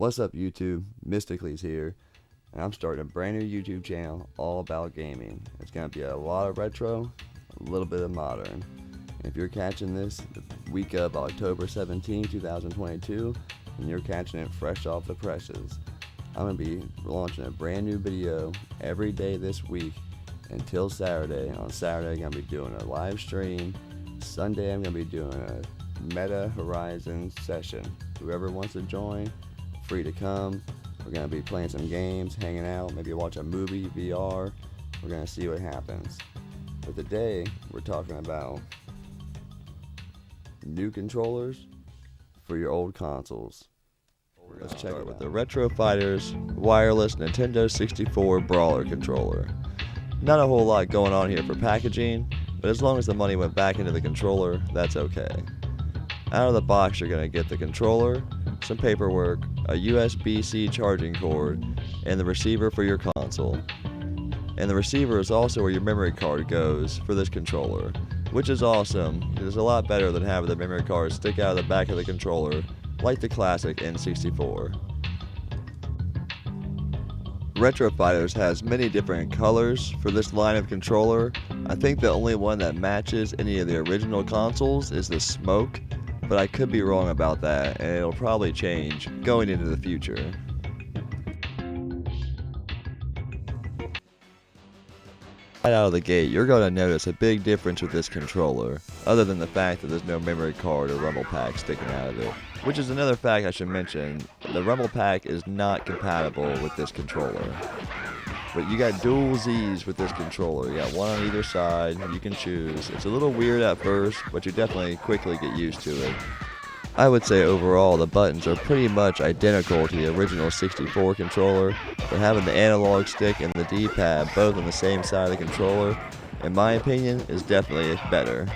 What's up YouTube, MYSTACLES here, and I'm starting a brand new YouTube channel all about gaming. It's going to be a lot of retro, a little bit of modern. And if you're catching this the week of October 17, 2022, and you're catching it fresh off the presses, I'm going to be launching a brand new video every day this week until Saturday. On Saturday I'm going to be doing a live stream. Sunday I'm going to be doing a Meta Horizon session. Whoever wants to join, free to come. We're going to be playing some games, hanging out, maybe watch a movie, VR. We're going to see what happens. But today, we're talking about new controllers for your old consoles. Let's check it with the Retro Fighters wireless Nintendo 64 Brawler controller. Not a whole lot going on here for packaging, but as long as the money went back into the controller, that's okay. Out of the box, you're going to get the controller, some paperwork, a USB-C charging cord, and the receiver for your console. And the receiver is also where your memory card goes for this controller, which is awesome. It is a lot better than having the memory card stick out of the back of the controller, like the classic N64. Retro Fighters has many different colors for this line of controller. I think the only one that matches any of the original consoles is the smoke, but I could be wrong about that, and it'll probably change going into the future. Right out of the gate, you're going to notice a big difference with this controller, other than the fact that there's no memory card or rumble pack sticking out of it. Which is another fact I should mention, the rumble pack is not compatible with this controller. But you got dual Z's with this controller. You got one on either side, you can choose. It's a little weird at first, but you definitely quickly get used to it. I would say overall the buttons are pretty much identical to the original 64 controller, but having the analog stick and the D-pad both on the same side of the controller, in my opinion, is definitely better.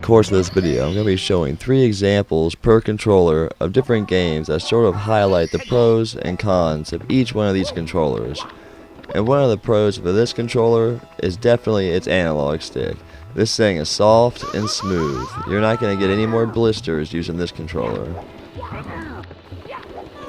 Course of this video, I'm going to be showing 3 examples per controller of different games that sort of highlight the pros and cons of each one of these controllers. And one of the pros for this controller is definitely its analog stick. This thing is soft and smooth. You're not going to get any more blisters using this controller.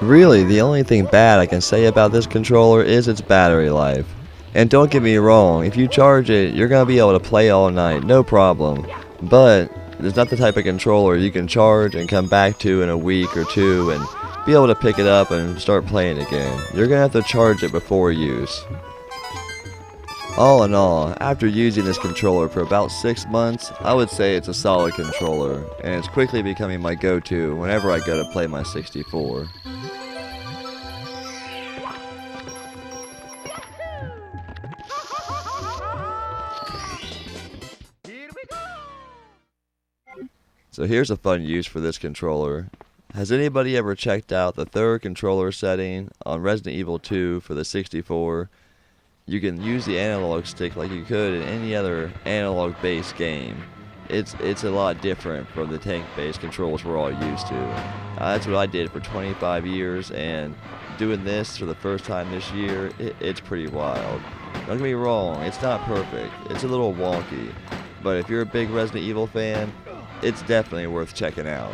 Really, the only thing bad I can say about this controller is its battery life. And don't get me wrong, if you charge it, you're going to be able to play all night, no problem. But it's not the type of controller you can charge and come back to in a week or two and be able to pick it up and start playing again. You're going to have to charge it before use. All in all, after using this controller for about 6 months, I would say it's a solid controller, and it's quickly becoming my go-to whenever I go to play my 64. So here's a fun use for this controller. Has anybody ever checked out the third controller setting on Resident Evil 2 for the 64? You can use the analog stick like you could in any other analog-based game. It's a lot different from the tank-based controls we're all used to. That's what I did for 25 years, and doing this for the first time this year, it's pretty wild. Don't get me wrong, it's not perfect. It's a little wonky. But if you're a big Resident Evil fan, it's definitely worth checking out.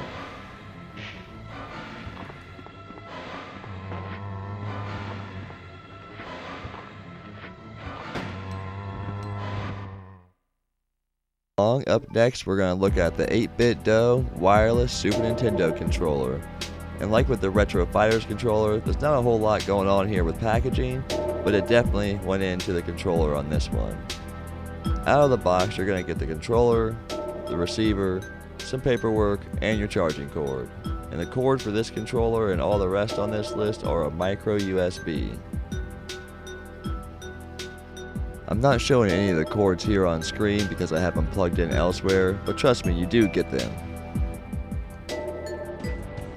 Up next, we're going to look at the 8-bit DOE wireless Super Nintendo controller. And like with the Retro Fighters controller, there's not a whole lot going on here with packaging, but it definitely went into the controller on this one. Out of the box, you're going to get the controller, the receiver, some paperwork, and your charging cord. And the cord for this controller and all the rest on this list are a micro USB. I'm not showing any of the cords here on screen because I have them plugged in elsewhere, but trust me, you do get them.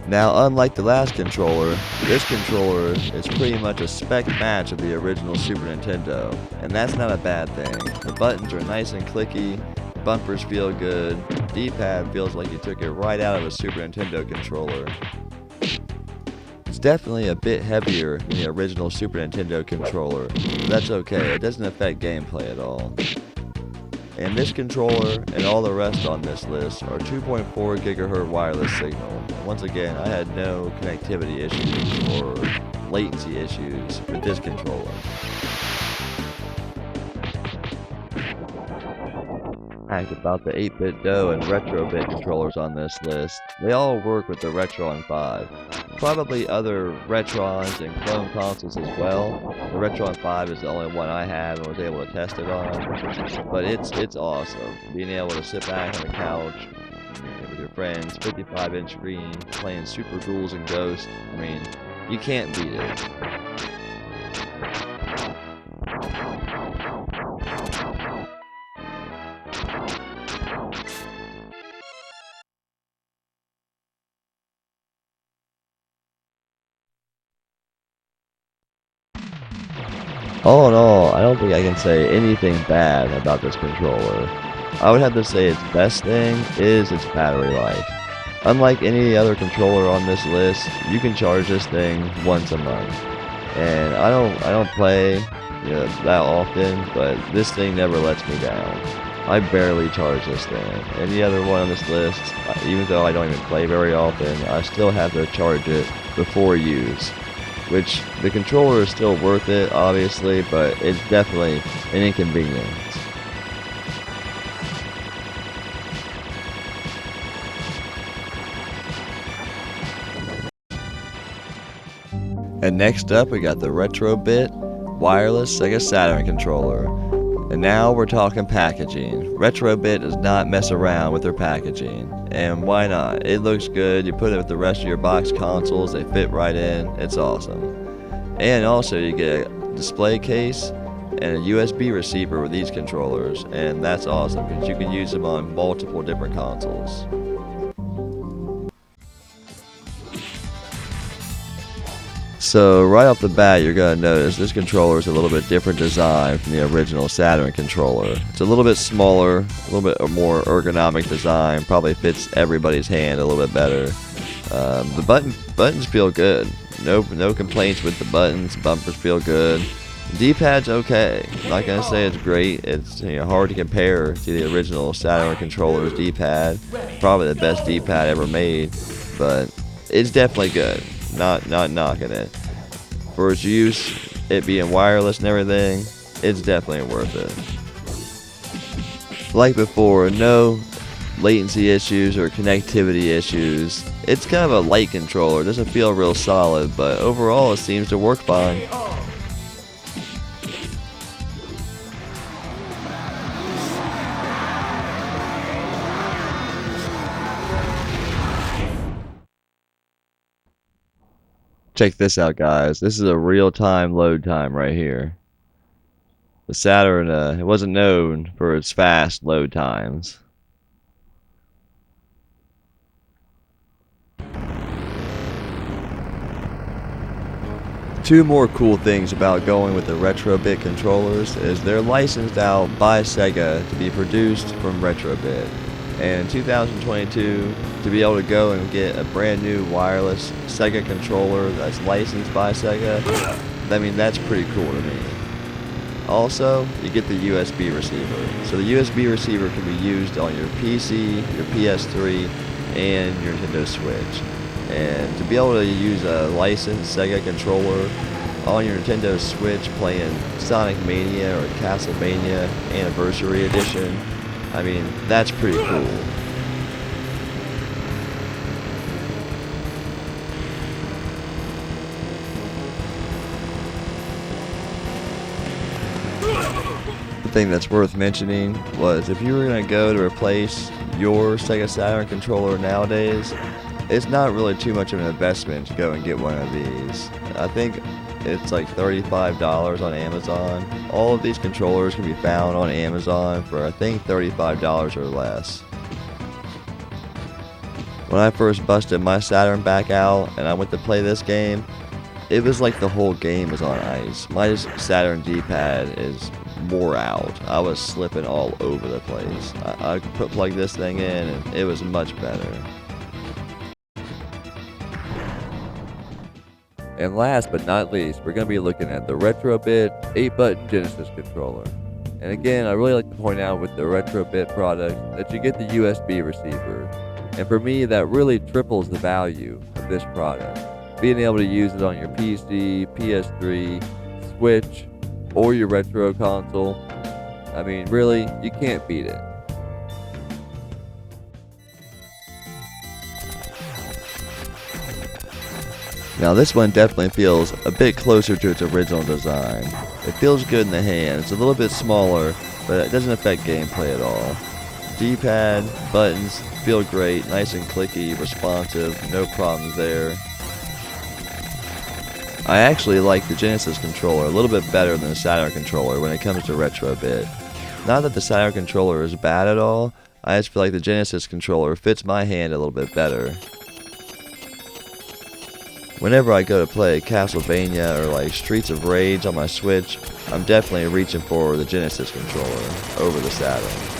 Now, unlike the last controller, this controller is pretty much a spec match of the original Super Nintendo, and that's not a bad thing. The buttons are nice and clicky, bumpers feel good, D-pad feels like you took it right out of a Super Nintendo controller. It's definitely a bit heavier than the original Super Nintendo controller, but that's okay, it doesn't affect gameplay at all. And this controller and all the rest on this list are 2.4 gigahertz wireless signal. Once again, I had no connectivity issues or latency issues with this controller. Fact about the 8-bit DOE and Retrobit controllers on this list, they all work with the Retron 5. Probably other Retrons and clone consoles as well. The Retron 5 is the only one I have and was able to test it on. But it's awesome. Being able to sit back on the couch with your friends, 55-inch screen, playing Super Ghouls and Ghosts. I mean, you can't beat it. All in all, I don't think I can say anything bad about this controller. I would have to say its best thing is its battery life. Unlike any other controller on this list, you can charge this thing once a month. And I don't play that often, but this thing never lets me down. I barely charge this thing. Any other one on this list, even though I don't even play very often, I still have to charge it before use. Which, the controller is still worth it, obviously, but it's definitely an inconvenience. And next up, we got the Retrobit wireless Sega Saturn controller. And now we're talking packaging. Retrobit does not mess around with their packaging. And why not? It looks good. You put it with the rest of your box consoles, they fit right in. It's awesome. And also you get a display case and a USB receiver with these controllers. And that's awesome because you can use them on multiple different consoles. So right off the bat, you're going to notice this controller is a little bit different design from the original Saturn controller. It's a little bit smaller, a little bit more ergonomic design, probably fits everybody's hand a little bit better. The buttons feel good. No complaints with the buttons. Bumpers feel good. D-pad's okay. I'm not gonna say it's great. It's hard to compare to the original Saturn controller's D-pad. Probably the best D-pad ever made, but it's definitely good. Not knocking it. For its use, it being wireless and everything, it's definitely worth it. Like before, no latency issues or connectivity issues. It's kind of a light controller. It doesn't feel real solid, but overall it seems to work fine. Check this out, guys. This is a real-time load time right here. The Saturn, it wasn't known for its fast load times. Two more cool things about going with the Retrobit controllers is they're licensed out by Sega to be produced from Retrobit. And in 2022, to be able to go and get a brand new wireless Sega controller that's licensed by Sega, I mean, that's pretty cool to me. Also, you get the USB receiver. So the USB receiver can be used on your PC, your PS3, and your Nintendo Switch. And to be able to use a licensed Sega controller on your Nintendo Switch playing Sonic Mania or Castlevania Anniversary Edition, I mean, that's pretty cool. The thing that's worth mentioning was if you were going to go to replace your Sega Saturn controller nowadays, it's not really too much of an investment to go and get one of these. I think it's like $35 on Amazon. All of these controllers can be found on Amazon for I think $35 or less. When I first busted my Saturn back out and I went to play this game, it was like the whole game was on ice. My Saturn D-pad is wore out. I was slipping all over the place. I could plug this thing in and it was much better. And last but not least, we're going to be looking at the Retrobit 8-button Genesis controller. And again, I really like to point out with the Retrobit product that you get the USB receiver. And for me, that really triples the value of this product. Being able to use it on your PC, PS3, Switch, or your retro console. I mean, really, you can't beat it. Now this one definitely feels a bit closer to its original design. It feels good in the hand. It's a little bit smaller, but it doesn't affect gameplay at all. D-pad, buttons feel great, nice and clicky, responsive, no problems there. I actually like the Genesis controller a little bit better than the Saturn controller when it comes to Retrobit. Not that the Saturn controller is bad at all, I just feel like the Genesis controller fits my hand a little bit better. Whenever I go to play Castlevania or like Streets of Rage on my Switch, I'm definitely reaching for the Genesis controller over the Saturn.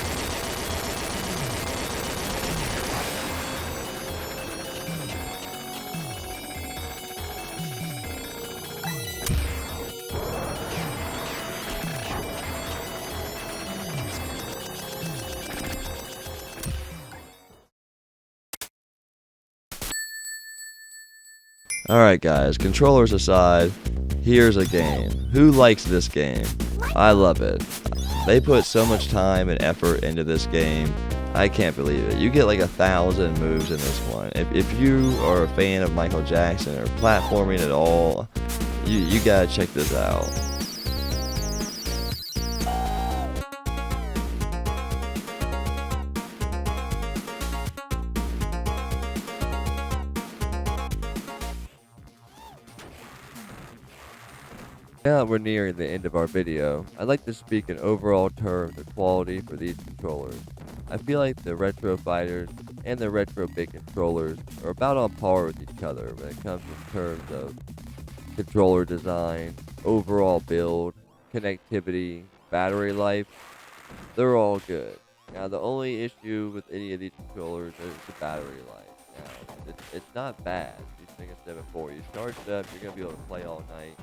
Alright guys, controllers aside, here's a game. Who likes this game? I love it. They put so much time and effort into this game. I can't believe it. You get like 1,000 moves in this one. If you are a fan of Michael Jackson or platforming at all, you gotta check this out. Now that we're nearing the end of our video, I'd like to speak in overall terms of quality for these controllers. I feel like the Retro Fighters and the Retrobit controllers are about on par with each other when it comes in terms of controller design, overall build, connectivity, battery life. They're all good. Now the only issue with any of these controllers is the battery life. Now it's not bad. Like I said before, you charge it up, you're going to be able to play all night.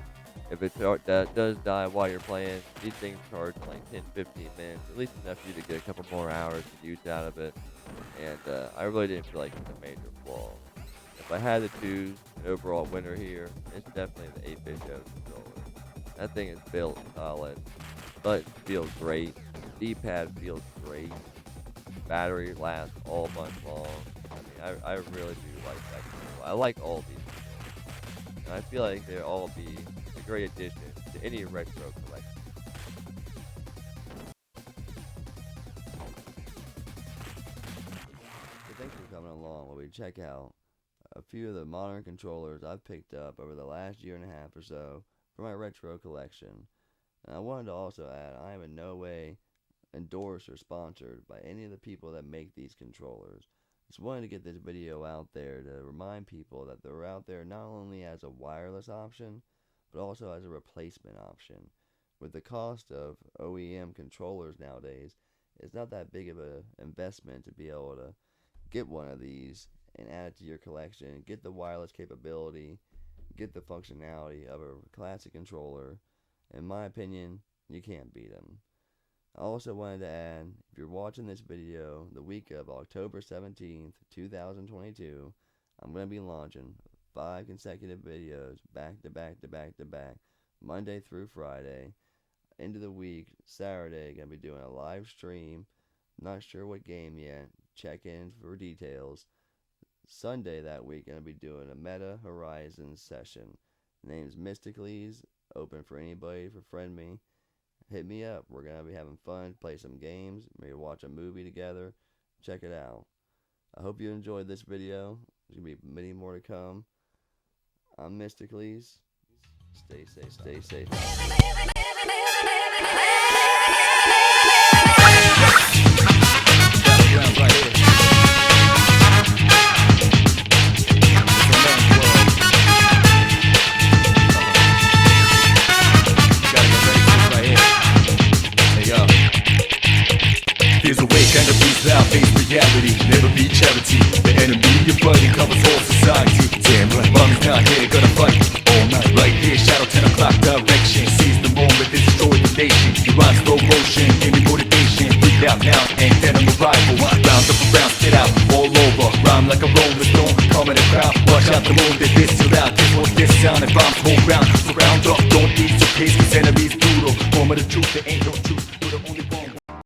If it does die while you're playing, these things charge in like 10-15 minutes, at least enough for you to get a couple more hours of use out of it. And I really didn't feel like it's a major flaw. If I had to choose an overall winner here, it's definitely the 8-bit controller. That thing is built solid, but feels great. D-pad feels great. Battery lasts all month long. I mean, I really do like that controller. I like all these controllers. And I feel like they'll all be a great addition to any retro collection. So thanks for coming along while we check out a few of the modern controllers I've picked up over the last year and a half or so for my retro collection. And I wanted to also add, I am in no way endorsed or sponsored by any of the people that make these controllers. Just wanted to get this video out there to remind people that they're out there not only as a wireless option, but also as a replacement option. With the cost of OEM controllers nowadays, it's not that big of an investment to be able to get one of these and add it to your collection, get the wireless capability, get the functionality of a classic controller. In my opinion, you can't beat them. I also wanted to add, if you're watching this video the week of October 17th, 2022, I'm going to be launching 5 consecutive videos back to back to back to back, Monday through Friday. Into the week, Saturday, going to be doing a live stream. Not sure what game yet. Check in for details. Sunday that week, going to be doing a Meta Horizons session. The name's MYSTACLES. Open for anybody for friend me. Hit me up. We're going to be having fun, play some games, maybe watch a movie together. Check it out. I hope you enjoyed this video. There's going to be many more to come. I'm MYSTACLES. Stay safe. Stay safe. Fears awake and the beast loud, face reality, never be charity. The enemy, your buddy, covers all society. Damn right, mommy's not here, gonna fight all night. Right here, shadow 10 o'clock direction. Seize the moment, destroy the nation. You run slow motion, the move, they diss you loud. This was this sound and bombs whole round. So round up, don't ease your pace, cause enemies brutal. Moment of truth, they ain't